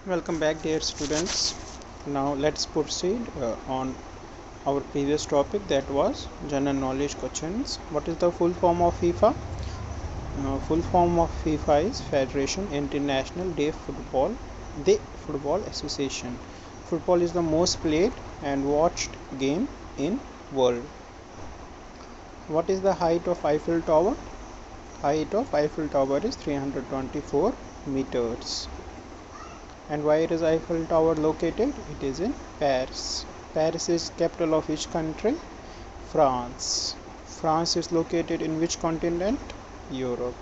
Welcome back, dear students. Now let's proceed on our previous topic, that was general knowledge questions. What is the full form of FIFA? Full form of FIFA is Federation International de Football Association. Football is the most played and watched game in world. What is the height of Eiffel Tower? Height of Eiffel Tower is 324 meters. And where is Eiffel Tower located? It is in Paris. Paris is capital of which country? France. France is located in which continent? Europe.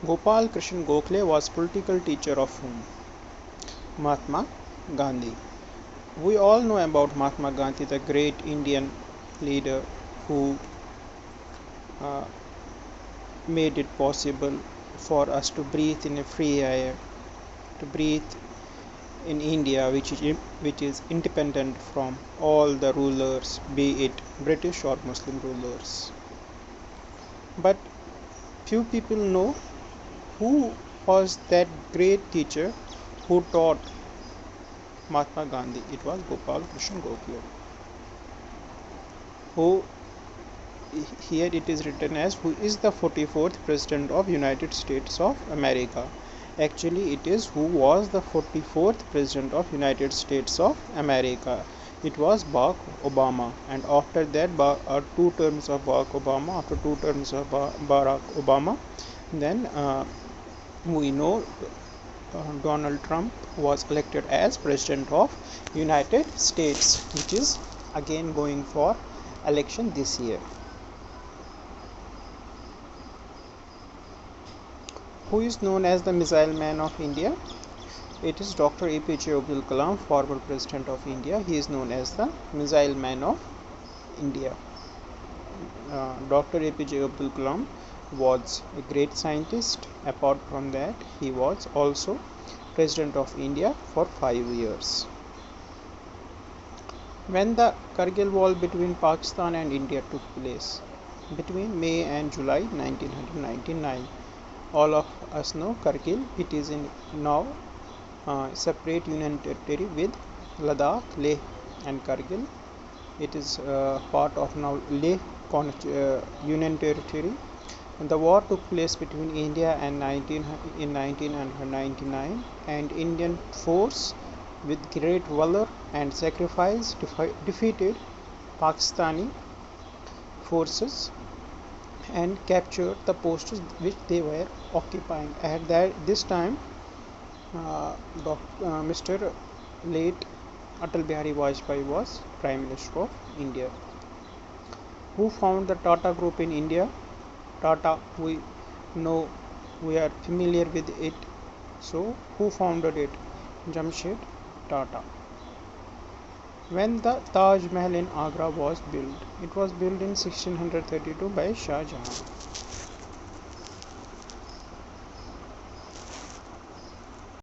Gopal Krishna Gokhale was political teacher of whom? Mahatma Gandhi. We all know about Mahatma Gandhi, the great Indian leader who made it possible for us to breathe in a free air, to breathe in India, which is independent from all the rulers, be it British or Muslim rulers. But few people know who was that great teacher who taught Mahatma Gandhi. It was Gopal Krishna Gokhale, who here it is written as who is the 44th president of United States of America. Actually, it is who was the 44th president of United States of America. It was Barack Obama, and after that, two terms of Barack Obama, after two terms of Barack Obama, then we know Donald Trump was elected as president of United States, which is again going for election this year. Who is known as the Missile Man of India? It is Dr. APJ Abdul Kalam, former President of India. He is known as the Missile Man of India. Dr. APJ Abdul Kalam was a great scientist. Apart from that, he was also President of India for 5 years. When the Kargil war between Pakistan and India took place, between May and July 1999, all of us know Kargil. It is in now separate union territory with Ladakh, Leh and Kargil. It is part of now Leh union territory. And the war took place between India and in 1999, and Indian force with great valor and sacrifice defeated Pakistani forces and captured the posts which they were occupying. At this time, Mr. late Atal Bihari Vajpayee was Prime Minister of India. Who founded the Tata Group in India? Tata, we know, we are familiar with it. So, who founded it? Jamshed Tata. When the Taj Mahal in Agra was built, it was built in 1632 by Shah Jahan.